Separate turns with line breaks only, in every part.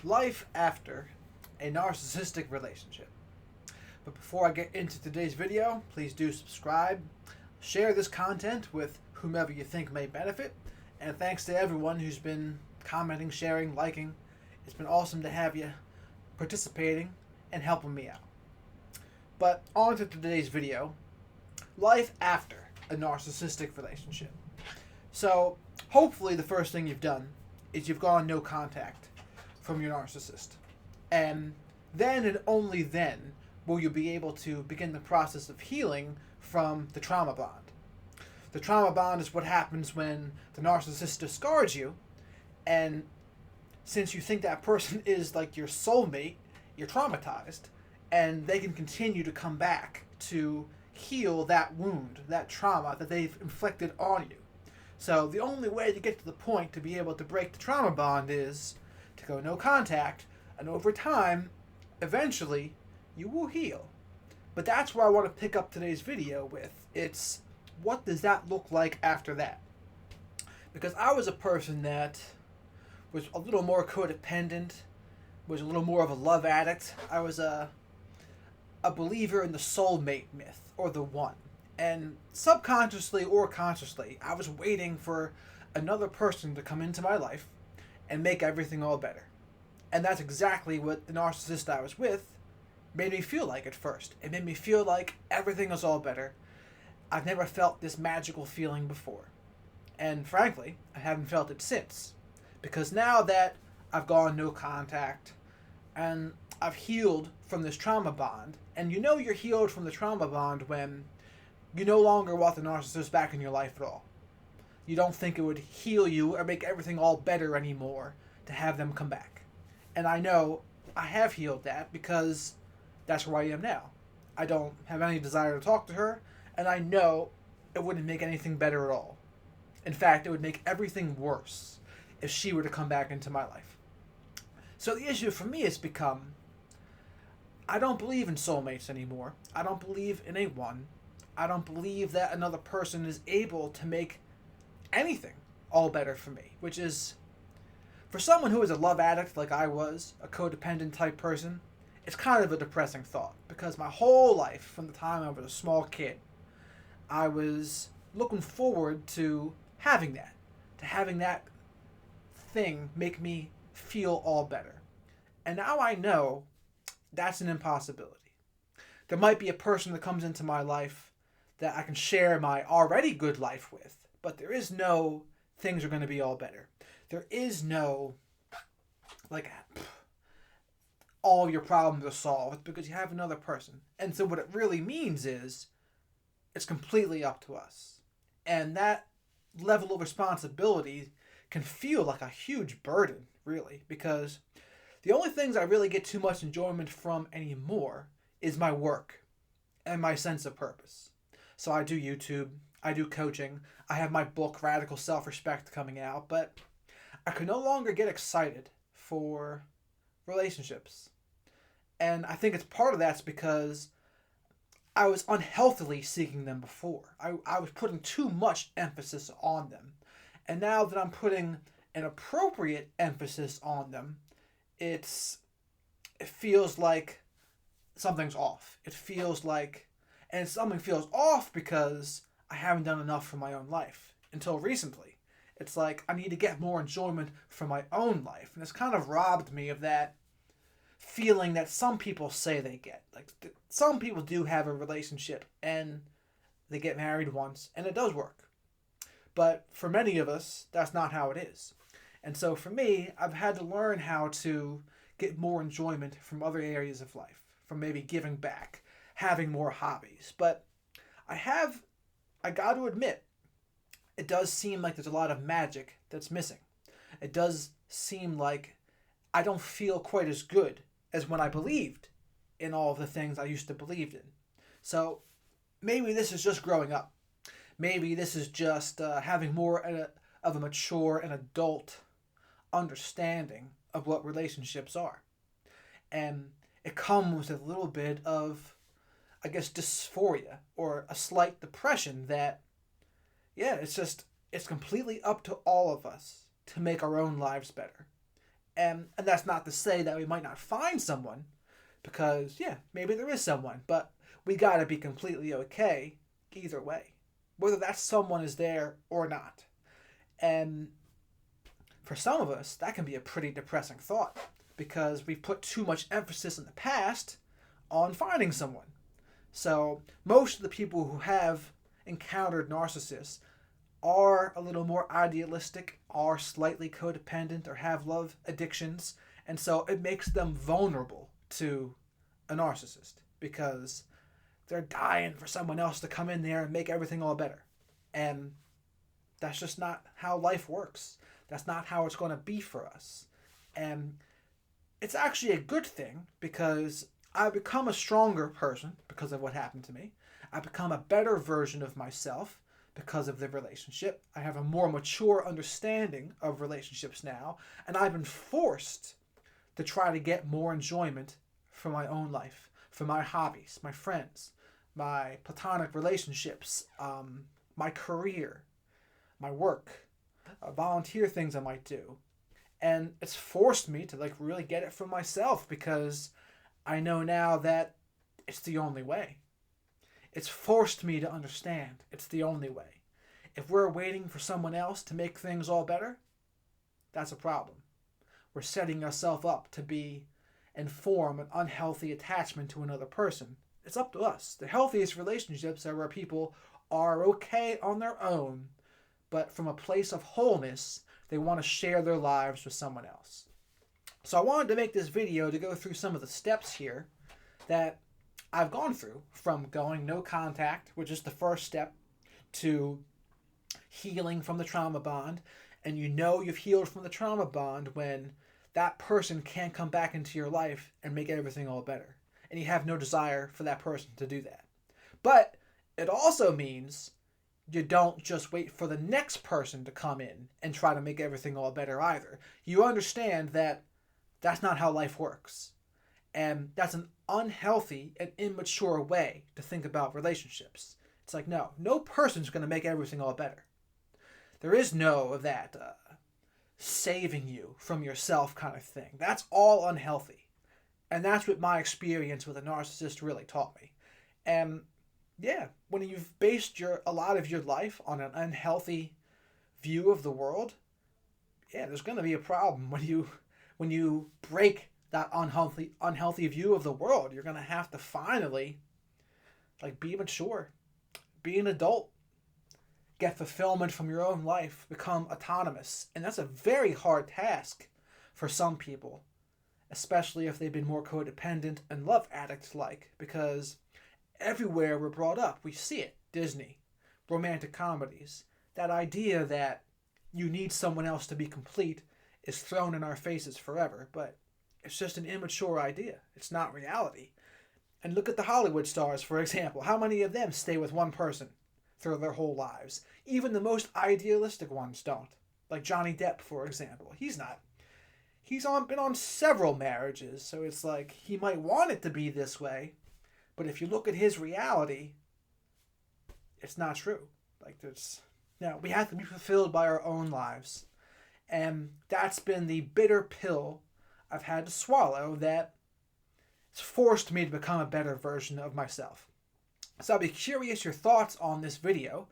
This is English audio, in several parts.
Life after a narcissistic relationship. But before I get into today's video, please do subscribe, share this content with whomever you think may benefit, and thanks to everyone who's been commenting, sharing, liking. It's been awesome to have you participating and helping me out. But on to today's video, life after a narcissistic relationship. So hopefully the first thing you've done is you've gone no contact from your narcissist. And then and only then will you be able to begin the process of healing from the trauma bond. The trauma bond is what happens when the narcissist discards you, and since you think that person is like your soulmate, you're traumatized, and they can continue to come back to heal that wound, that trauma that they've inflicted on you. So the only way to get to the point to be able to break the trauma bond is to go no contact, and over time, eventually, you will heal. But that's where I want to pick up today's video with. It's, what does that look like after that? Because I was a person that was a little more codependent, was a little more of a love addict. I was a believer in the soulmate myth, or the one. And subconsciously or consciously, I was waiting for another person to come into my life and make everything all better. And that's exactly what the narcissist I was with made me feel like at first. It made me feel like everything was all better. I've never felt this magical feeling before. And frankly, I haven't felt it since. Because now that I've gone no contact and I've healed from this trauma bond, and you know you're healed from the trauma bond when you no longer want the narcissist back in your life at all. You don't think it would heal you or make everything all better anymore to have them come back. And I know I have healed that because that's where I am now. I don't have any desire to talk to her, and I know it wouldn't make anything better at all. In fact, it would make everything worse if she were to come back into my life. So the issue for me has become, I don't believe in soulmates anymore. I don't believe in a one. I don't believe that another person is able to make anything all better for me, which is, for someone who is a love addict like I was, a codependent type person, it's kind of a depressing thought, because my whole life, from the time I was a small kid, I was looking forward to having that thing make me feel all better. And now I know that's an impossibility. There might be a person that comes into my life that I can share my already good life with, but there is no things are going to be all better. There is no, like, all your problems are solved because you have another person. And so what it really means is it's completely up to us. And that level of responsibility can feel like a huge burden, really, because the only things I really get too much enjoyment from anymore is my work and my sense of purpose. So I do YouTube, I do coaching, I have my book, Radical Self-Respect, coming out, but I can no longer get excited for relationships. And I think it's part of that's because I was unhealthily seeking them before. I was putting too much emphasis on them. And now that I'm putting an appropriate emphasis on them, it feels like something's off. It feels like, and something feels off because I haven't done enough for my own life until recently. It's like I need to get more enjoyment from my own life. And it's kind of robbed me of that feeling that some people say they get. Like, some people do have a relationship and they get married once and it does work. But for many of us, that's not how it is. And so for me, I've had to learn how to get more enjoyment from other areas of life, from maybe giving back, having more hobbies. But I got to admit, it does seem like there's a lot of magic that's missing. It does seem like I don't feel quite as good as when I believed in all of the things I used to believe in. So maybe this is just growing up. Maybe this is just having more of a mature and adult understanding of what relationships are. And it comes with a little bit of, I guess, dysphoria or a slight depression that, yeah, it's completely up to all of us to make our own lives better. And that's not to say that we might not find someone, because, yeah, maybe there is someone, but we got to be completely okay either way, whether that someone is there or not. And for some of us, that can be a pretty depressing thought, because we've put too much emphasis in the past on finding someone. So most of the people who have encountered narcissists are a little more idealistic, are slightly codependent, or have love addictions, and so it makes them vulnerable to a narcissist, because they're dying for someone else to come in there and make everything all better. And that's just not how life works. That's not how it's going to be for us. And it's actually a good thing, because I've become a stronger person because of what happened to me. I've become a better version of myself because of the relationship. I have a more mature understanding of relationships now, and I've been forced to try to get more enjoyment from my own life, from my hobbies, my friends, my platonic relationships, my career, my work, volunteer things I might do. And it's forced me to really get it from myself, because I know now that it's the only way. It's forced me to understand it's the only way. If we're waiting for someone else to make things all better, that's a problem. We're setting ourselves up to be and form an unhealthy attachment to another person. It's up to us. The healthiest relationships are where people are okay on their own, but from a place of wholeness, they want to share their lives with someone else. So I wanted to make this video to go through some of the steps here that I've gone through, from going no contact, which is the first step, to healing from the trauma bond. And you've healed from the trauma bond when that person can't come back into your life and make everything all better. And you have no desire for that person to do that. But it also means you don't just wait for the next person to come in and try to make everything all better either. You understand that that's not how life works. And that's an unhealthy and immature way to think about relationships. It's like, no person's going to make everything all better. There is no of that saving you from yourself kind of thing. That's all unhealthy. And that's what my experience with a narcissist really taught me. And yeah, when you've based a lot of your life on an unhealthy view of the world, yeah, there's going to be a problem when you break that unhealthy view of the world. You're going to have to finally be mature, be an adult, get fulfillment from your own life, become autonomous. And that's a very hard task for some people, especially if they've been more codependent and love addict-like, because everywhere we're brought up, we see it. Disney, romantic comedies, that idea that you need someone else to be complete is thrown in our faces forever, but it's just an immature idea. It's not reality. And look at the Hollywood stars, for example. How many of them stay with one person through their whole lives? Even the most idealistic ones don't. Like Johnny Depp, for example. He's been on several marriages, so it's like he might want it to be this way, but if you look at his reality, it's not true. We have to be fulfilled by our own lives. And that's been the bitter pill I've had to swallow, that it's forced me to become a better version of myself. So I'd be curious your thoughts on this video.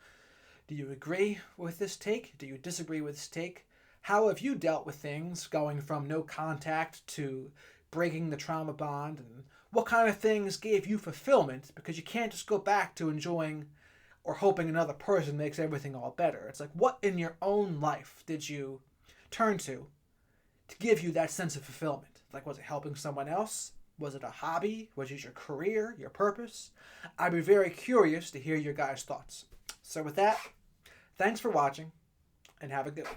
Do you agree with this take? Do you disagree with this take? How have you dealt with things going from no contact to breaking the trauma bond? And what kind of things gave you fulfillment? Because you can't just go back to enjoying or hoping another person makes everything all better. It's like, what in your own life did you turn to give you that sense of fulfillment? Was it helping someone else? Was it a hobby? Was it your career, your purpose? I'd be very curious to hear your guys' thoughts. So with that, thanks for watching, and have a good one.